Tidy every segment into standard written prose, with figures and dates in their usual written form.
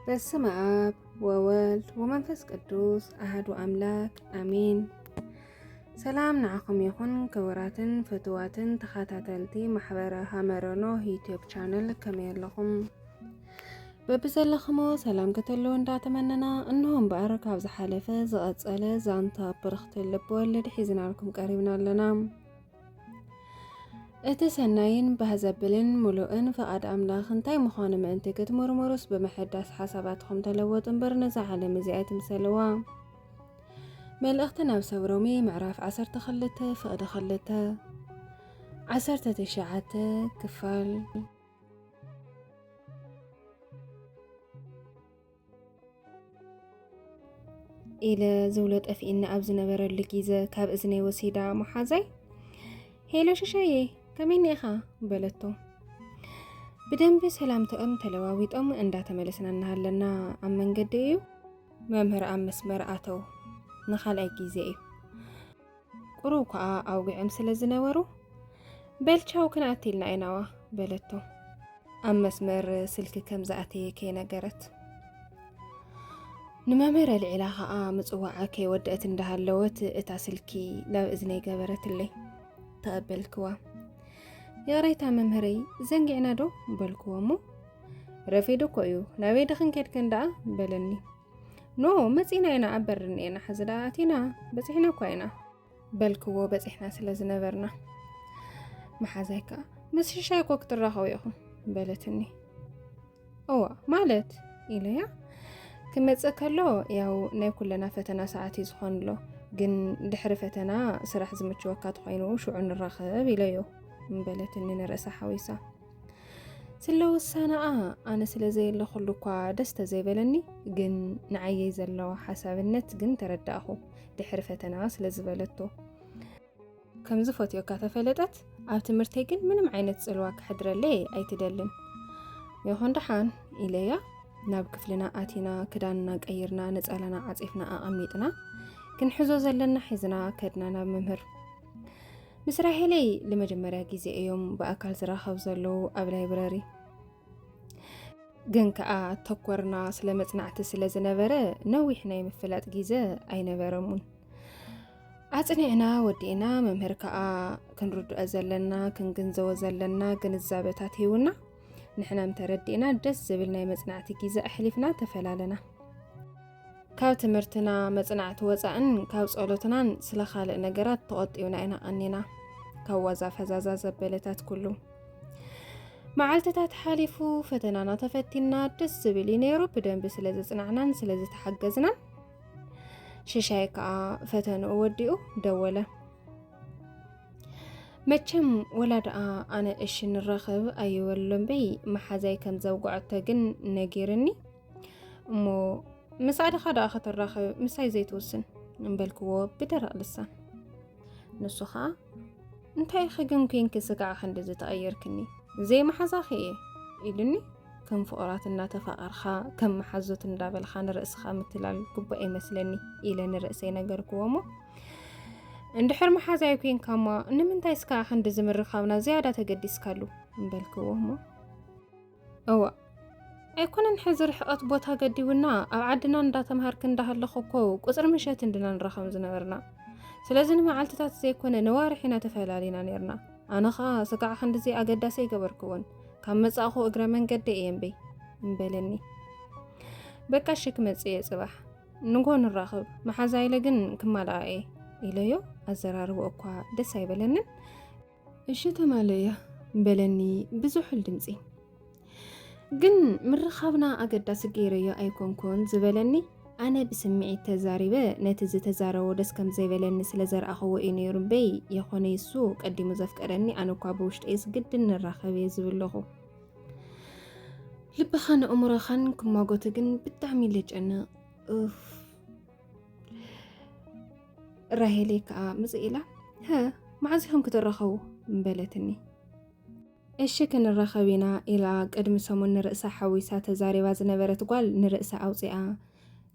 በስመ አብ ወወልድ ወመንፈስ ቅዱስ አሐዱ አምላክ አሜን። ሰላም ንዓኹም ይኹን ክቡራትን ፍትዋትን ተኸታተልቲ ማሕበረ ሃመረኖ ዩቲዩብ ቻነል ከመይ ኣለኹም? በብዘለኹሞ ሰላም ከተለዉ እንዳተመነና እንሆ እምበር ካብ ዝሓለፈ ዝቐፀለ ዛንታ ብርኽቲ ልበወለድ ሒዝናልኩም ቀሪብና ኣለና። እቲ ሰናይን ባህዘብልን ሙሉእን ፍቓድ ኣምላኽ እንታይ ምዃኑ ምእንቲ ክትምርምሩስ ብምሕዳስ ሓሳባትኩም ተለወጡ እምበር ነዛ ዓለም እዚኣ ትምሰልዋ። መልእኽቲ ናብ ሰብ ሮሚ ምዕራፍ 12 ፍቕዲ 2 19 ክፋል ኢለ ዝብሎ ጠፊእና ኣብ ዝነበረሉ ጊዜ ካብ እዝነይ ወሲዳ መሓዛይ ሄሎ ሽሻዬ ከመይ ኢኻ በለቶ። ብደንቢ ሰላምታኦም ተለዋዊጦም እንዳተመለስና እናሃለና ኣብ መንገዲ እዩ መምህር ኣብ መስመር ኣተው ንኻልኣይ ጊዜ እዩ። ቁሩብ ከዓ ኣውጊዖም ስለ ዝነበሩ በልቻው ክንኣትልና ኢናዋ በለቶ። ኣብ መስመር ስልኪ ከም ዝኣተየ ከይነገረት ንመምህር ኣልዒላ ከዓ ምፅዋዓ ከይወድአት እንዳሃለወት እታ ስልኪ ናብ እዝነይ ገበረትለይ ተቐበልክዋ። ያሬታ መምህረይ ዘንጊዕና ዶ በልክዎ እሞ ረፊዱ እኮ እዩ ናበይ ድኽን ከድክ እንዳኣ በለኒ። ኖ መፂና ኢና ኣብ በሪ እኒአና ሕዚ ዳ ኣቲና በፂሕና እኳ ኢና በልክዎ በፂሕና ስለ ዝነበርና። መሓዛይ ከዓ ምስ ሽሻይ እኮ ክትራኸቡ ኢኹም በለትኒ። እዋ ማለት ኢለያ ክመፅእ ከሎ ያው ናይ ኩለና ፈተና ሰዓት እዩ ዝኾንሎ ግን ድሕሪ ፈተና ስራሕ ዝምችወካ ተኾይኑ ሽዑ ንራኸብ ኢለዮ በለትኒ ንርእሳ ሓዊሳ። ስለውሳነኣ ኣነ ስለ ዘየለኹሉ እኳ ደስተ ዘይበለኒ ግን ንዓየይ ዘለዋ ሓሳብነት ግን ተረዳእኹ ድሕሪ ፈተና ስለ ዝበለቶ። ከምዚ ፈትዮካ ተፈለጠት ኣብ ትምህርተይ ግን ምንም ዓይነት ፅልዋ ክሕድረለይ ኣይትደልን ይኹን ድሓን ኢለያ። ናብ ክፍልና ኣቲና ክዳንና ቀይርና ነፀላና ዓፂፍና ኣቐሚጥና ክንሕዞ ዘለና ሒዝና ከድና ናብ መምህር። ምስ ራሄለይ ለመጀመርያ ጊዜ እዮም ብኣካል ዝራኸብ ዘለዉ ኣብ ላይብረሪ። ግን ከዓ ተኮርና ስለ መጽናዕቲ ስለ ዝነበረ ነዊሕ ናይ ምፍላጥ ጊዜ ኣይነበረሙን። ኣጽኒዕና ወዲእና መምህር ከዓ ክንርድኦ ዘለና ክንግንዘቦ ዘለና ግንዛቤታት ሂቡና ንሕና ተረዲእና ደስ ዝብል ናይ መጽናዕቲ ጊዜ ኣሕሊፍና ተፈላለና። ካብ ትምህርትና መጽናዕቲ ወፃእን ካብ ጸሎትናን ስለ ካልእ ነገራት ተቆጢብና ኢና ቀኒና ካብ ዋዛ ፈዛዛ ዘበለታት ኩሉ። መዓልትታት ሓሊፉ ፈተናና ተፈቲና ደስ ዝብል ነይሩ ብደንቢ ስለ ዝጽናዕናን ስለ ዝተሓገዝናን። ሽሻይ ከዓ ፈተንኡ ወዲኡ ደወለ። መቸም ወላድኣ ኣነ እሺ ንራኸብ ኣይበሎም በይ መሓዛይ ከም ዘውጓዕቶ ግን ነጊርኒ እሞ مساعدة خدا خطر راخي مساي زيت وسن نبلكو بدرق لسان نسخة انتي خجن كين كسقع خندز تغير كني زي ما حزاخي يدني كم فقرات الناتفا أرخا كم محزوت ندابل خان رأس خامتلال كوبا مسلني إلى نرأسي نجر كوامو عند حرم حزاي كين كما نمن تايسكا خندز مرخاونا زيادة تقديس كالو نبلكو مو أو ኣይኮነ ንሕዝር ሕቐት ቦታ ገዲውና ኣብ ዓድና እንዳተምሃርክ እንዳሃለኹ እኮ ቁፅሪ ምሸት እንድና ንረኸም ዝነበርና። ስለዚ ንመዓልትታት ዘይኮነ ነዋርሒና ተፈላሊና ነርና። ኣነ ኸ ስጋዕ ክንድዚ ኣገዳሲ ይገበርክዎን ካብ መጻእኹ እግረ መንገዲ እየን በይ እምበለኒ። በቃ ሽክ መጽየ ጽባሕ ንጎ ንራኸብ መሓዛይለ ግን ክማልኣ እየ ኢለዮ። ኣዘራርቦ እኳ ደስ ኣይበለንን። እሺ ተማለየ እምበለኒ ብዙሑል ድምፂ ግን ምርኻብና ኣገዳሲ ገይረዮ ኣይኮንኩን ዝበለኒ። ኣነ ብስምዒት ተዛሪበ ነቲ ዝተዛረቦ ደስ ከም ዘይበለኒ ስለ ዘርኣኸዎ እዩ ነይሩ እምበይ የኾነ ይሱ ቀዲሙ ዘፍቀደኒ ኣነ እኳ ብውሽጠይ ዝግድን ንራኸብ እየ ዝብለኹ። ልብኻን እምሮኻን ክማጎት ግን ብጣዕሚ ልጨንቕ ራሄሌ ከዓ ምፅእ ኢላ መዓዚኹም ክትራኸቡ በለትኒ እሺ ክንራኸብ ኢና ኢላ ቅድሚ ሰሙን ንርእሳ ሓዊሳ ተዛሪባ ዝነበረት ጓል ንርእሳ ኣውፂኣ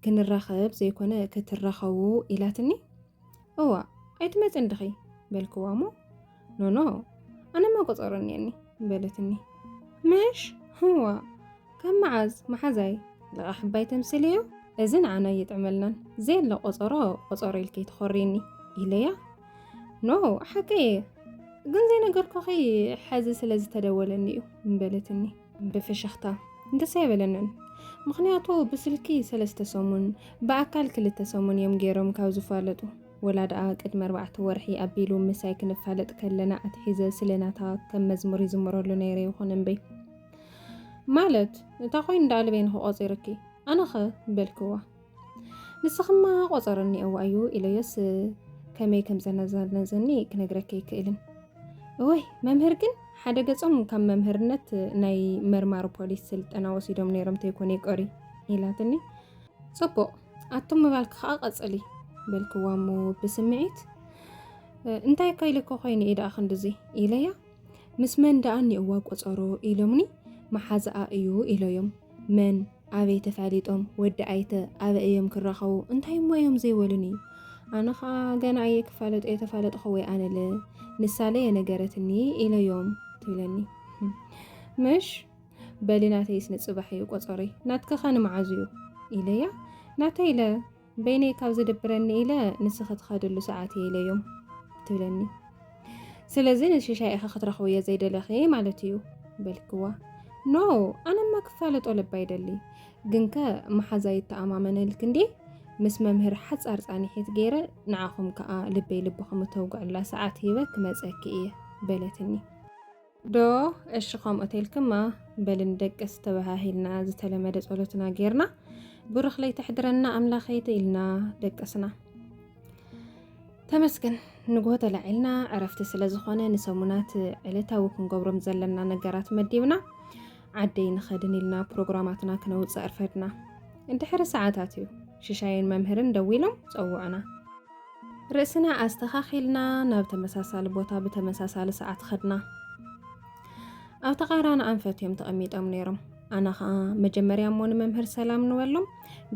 ክንራኸብ ዘይኮነ ክትራኸቡ ኢላትኒ እዋ ኣይትመፅን ድኺ በልክዋ ሞ ኖ ኣነማ ቆፀሮኒየኒ በለትኒ ምሽ ህዋ ከም መሓዛይ ለቓ ሕባይ ተምስል እዩ እዚ ንዓና እየጥዕመልናን ዘየለ ቆፀሮ ኢልከይ ትኸሪኒ ኢለያ ኖ ሓቂ ግን ዘይነገርኩኺ ሕዚ ስለ ዝተደወለኒ እዩ በለትኒ ብፍሽኽታ እንደሳ ይበለንን ምክንያቱ ብስልኪ 3 ሰሙን ብኣካል 2 ሰሙን እዮም ገይሮም ካብ ዝፋለጡ ወላድኣ ቅድሚ 4 ወርሒ ኣቢሉ ምሳይ ክንፋለጥ ከለና ኣትሒዘ ስለናታ ከም መዝሙር ይዝምረሉ ነይረ ይኹን እምበይ ማለት እታ ኮይን እንዳልበይን ክቆፂርኪ ኣነኸ በልክዋ ንስኽማ ቆፀረኒ እዋ እዩ ኢለየስ ከመይ ከም ዘነዛነዘኒ ክነግረከ ይክእልን ወይ መምህር ግን ሓደ ገጾም ካብ መምህርነት ናይ መርማር ፖሊስ ስልጠና ወሲዶም ነይሮም ተይኮነ ይቆሪ ኢላትኒ ጽቡቕ ኣቶም ምባልክ ከዓ ቀጽሊ በልክዋ ሞ ብስምዒት እንታይ ካይልኮ ኮይኒ ኢዳ ክንድዚ ኢለያ ምስ መን ደኣኒ እዋ ቆፀሮ ኢሎምኒ መሓዛኣ እዩ ኢለዮም መን ኣበይ ተፋሊጦም ወዲ ኣይተ ኣበ እዮም ክራኸቡ እንታይ ሞ እዮም ዘይወሉኒ ኣነ ከዓ ገና ኣየ ክፋለጥ የተፋለጥኸ ወይ ኣነለ ንሳለየ ነገረትኒ ኢለዮም ትብለኒ ምሽ በሊናተይስ ንጽባሕ እዩ ቆፀሪ ናትከ ኸንመዓዝ እዩ ኢለያ ናተይ ኢለ በይነይ ካብ ዝድብረኒ ኢለ ንስኸ ትኸድሉ ሰዓት ኢለዮም ትብለኒ ስለዚ ንሽሻይ ኢኸ ክትረኽብዮ ዘይደለኺ ማለት እዩ በልክዋ ኖ ኣነማ ክፋለጦ ልባ ይደሊ ግንከ መሓዛይ ተኣማመነልክ እንዴ ምስ መምህር ሓፃር ፃኒሒት ገይረ ንዓኹም ከዓ ልበይ ልብኹም ተውግዕላ ሰዓት ሂበ ክመፀኪ እየ በለትኒ ዶ እሺ ከምኡ ተልክማ በልን ደቀስ ተባሂልና ዝተለመደ ጸሎትና ገይርና ብሩኽለይ ተሕድረና ኣምላኸይቲ ኢልና ደቀስና ተመስገን ንግሆ ተላዒልና ዕረፍቲ ስለ ዝኾነ ንሰሙናት ዕለታዊ ክንገብሮም ዘለና ነገራት መዲብና ዓደይ ንኸድን ኢልና ፕሮግራማትና ክነውፅእ ዕርፈድና እንድሕሪ ሰዓታት እዩ ሽሻይን መምህርን ደው ኢሎም ፀውዑና ርእስና ኣስተኻኺልና ናብ ተመሳሳሊ ቦታ ብተመሳሳሊ ሰዓት ኸድና ኣብ ተቓራኒ ኣንፈት እዮም ተቐሚጦም ነይሮም ኣነ ከዓ መጀመርያ ሞ ንመምህር ሰላም ንበሎም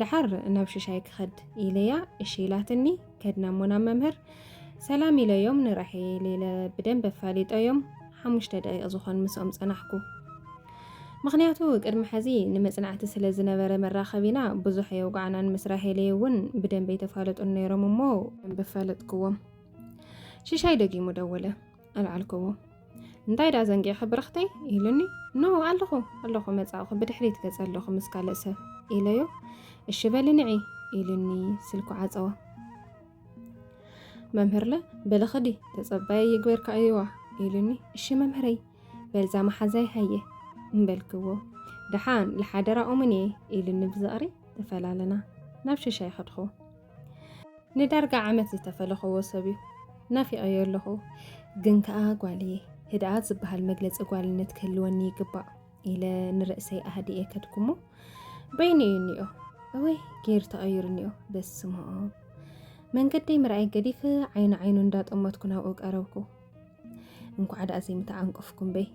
ድሓር ናብ ሽሻይ ክኸድ ኢለያ እሺ ኢላትኒ ከድና ሞ ናብ መምህር ሰላም ኢለዮም ንራሄል ኢለ ብደንብ ኣፋሊጠዮም 5 ደቂቕ ዝኾን ምስኦም ፀናሕኩ ምክንያቱ ቅድሚ ሕዚ ንመጽናዕቲ ስለ ዝነበረ መራኸቢና ብዙሕ የውቃዕናን ምስ ራሄል እውን ብደንብ የተፋለጡ ነይሮም እሞ በፋለጥክዎም ሽሻይ ደጊሙ ደወለ ኣልዓልክዎ እንታይ ዳ ዘንጊ ክብረኽተይ ኢሉኒ ኖ ኣለኹ መጻእኹ ብድሕሪት ገጽ ኣለኹ ምስ ካልእ ሰብ ኢለዮ እሺ በሊ ንዒ ኢሉኒ ስልኩ ዓፀወ መምህርለ በለኸዲ ተጸባይ ይግበርካ እዩዋ ኢሉኒ እሺ መምህረይ በልዛ መሓዛይ ሃየ እምበልክዎ ድሓን ለሓደራኦምን እየ ኢሉኒ ብዝቕሪ ተፈላለና ናብ ሽሻይ ኸድኹ ንዳርጋ ዓመት ዝተፈለኸዎ ሰብ እዩ ናፊቐዮ ኣለኹ ግን ከዓ ጓልየ ህድኣት ዝበሃል መግለፂ ጓልነት ክህልወኒ ይግባእ ኢለ ንርእሰይ ኣህዲየ ከድኩሞ በይኒ እዩ እኒኦ እወይ ጌር ተቐይሩ እኒኦ በስምኦ መንገደይ ምርኣይ ገዲፍ ዓይኑ እንዳጠመትኩ ናብኡ ቀረብኩ እንኳዕ ዳኣ ዘይምተዓንቀፍኩም በይ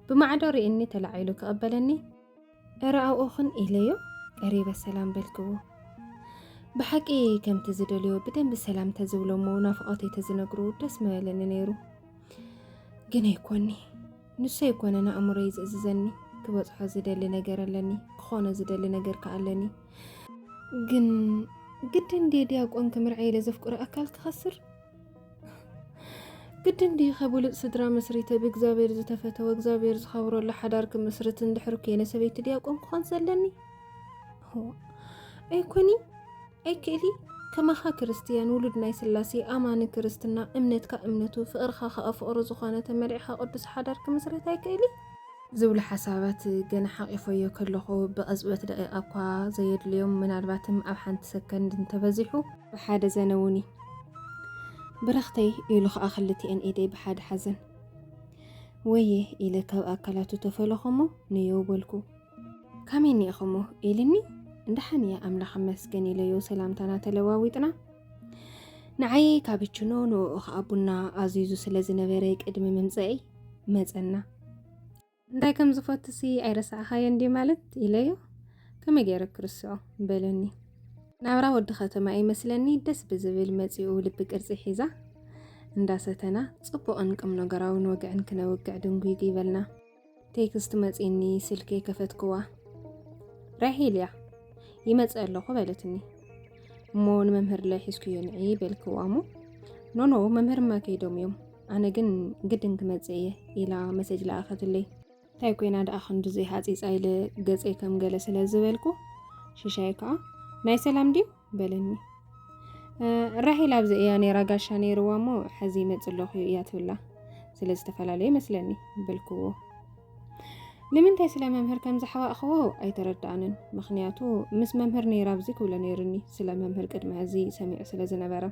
ብማዕዶ ርኢኒ ተላዒሉ ክቐበለኒ እረኣኡኽን ኢለዮ ቀሪበ ሰላም በልክዎ ብሓቂ ከምቲ ዝደልዮ ብደንብ ሰላም ተዝብሎሞ ናፍቐተይ ተዝነግሩ ደስ መበለኒ ነይሩ ግን ኣይኮኒ ንሱ ኣይኮነና ኣእምሮይ ዝእዝዘኒ ክበፅሖ ዝደሊ ነገር ኣለኒ ክኾነ ዝደሊ ነገር ከኣለኒ ግን ግድን ዲያቆን ክምርዓይ ለዘፍቅሮ ኣካል ክኸስር ግድን ዲ ኸቡልጥ ስድራ መስሪተ ብእግዚአብሔር ዝተፈተወ እግዚአብሔር ዝኸብረሉ ሓዳር ክምስርት እንድሕር ከየነ ሰበይቲ ዲያቆን ክኾን ዘለኒ ኣይኮኒ ኣይክእሊ ከማኻ ክርስቲያን ውሉድ ናይ ስላሴ ኣማኒ ክርስትና እምነትካ እምነቱ ፍቕርኻ ፍቕሪ ዝኾነ ተመሪዕኻ ቅዱስ ሓዳር ክምስርት ኣይክእሊ ዝብሉ ሓሳባት ገና ሓቂፎዮ ከለኹ ብቕፅበት ደቂቓ እኳ ዘየድልዮም ምናልባትም ኣብ ሓንቲ ሰከንድ እንተበዚሑ ብሓደ ዘነውኒ ብረኽተይ ኢሉ ከዓ ክልቲአን ኢደይ ብሓደ ሓዘን ወየ ኢለ ካብ ኣካላቱ ተፈለኸሞ ንየው በልኩ كاميني أخمو إلني اندحني أملاخ مسجن إليو سلامتنا تلواويتنا نعي كابتشنو نو أخ أبونا عزيزو سلازي نبريك إدمي ممزعي مزعنا داي كم زفوتسي أي رسع خاين دي مالت إليو كما جيرك رسعو بلني نعبرا ودخلت معي مسلني دس بزبيل مزيو لبك أرزي حيزا انداستنا صبو أنكم نقراون وقعن كنا وقع دنقوي قيبلنا تيكست مزيني سلكي كفتكوا راهيليا يمزقلو قبلتني مون ممهر لا حسكو ينعي بالكوامو نو ممهر ما كيدوم يوم أنا جن جدن كمزيه إلى مسج لأخذ لي تايكوين عند أخن دزي حاسيس أيل جزء كم جلس لزوالكو ششايكا ناي سلام ديو بلني راهي لابزي يعني راقاشاني روامو حزيمة اللوخيو إيات بالله سلز تفلالي مثلني بالكو لمن تاي سلام ممهر كم زحوا أخوه أي تردانن مخنياتو مس ممهر نيرابزيك ولا نيرني سلام ممهر قد معزي سميع سلز نبارا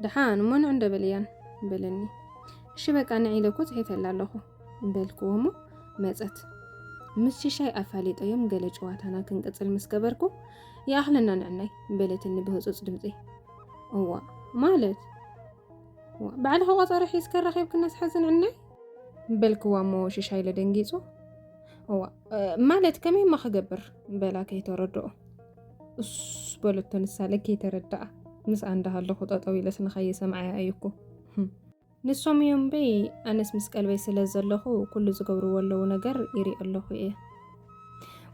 دحان من عند بليان بلني الشبك أنا عيلكو تحيث اللالوخو بالكومو مازت مش شيء أفاليت أيام قلج واتانا كنت المسكبركو يا أهلنا نعني بلت النبه صوص دمزي هو مالت بعد هو صارح يسكر رخيب كناس حزن عني بالكوا مو شيء لدنجيزو هو مالت كمين ما خجبر بلا كي تردو اس بلت تنسالك كي تردع مس عندها اللي خطأ طويلة سنخيسة معايا أيكو نسوم يوم بي أنس مسكال بيسلز اللهو كل زقبرو ولو نجر يري اللهو إيه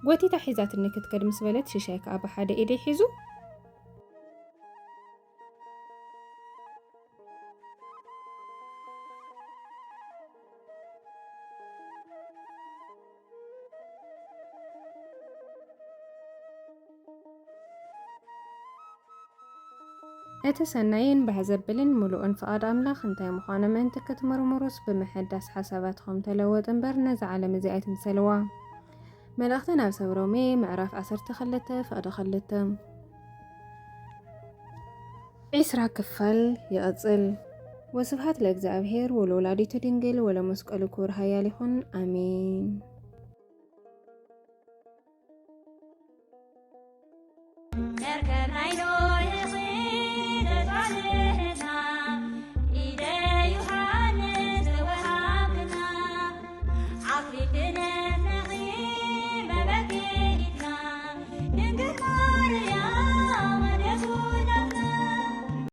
قوتي تحيزات إنك تكرم سبلت شيشاك أبا حدا إيدي حيزو أتسنين بهزبلن ملؤن فقاد أملاخ انتي مخانا من تكت مرمروس بمحدث حساباتهم تلوت انبرنز على مزيئة مسلوى ملأختنا بسورومي معرف أسر تخلته فقد خلته عسرا كفل يأصل وسبحات لأجزابهر ولولادي تدنجل ولا مسكال كور هياليخن آمين مركب عينو يصيد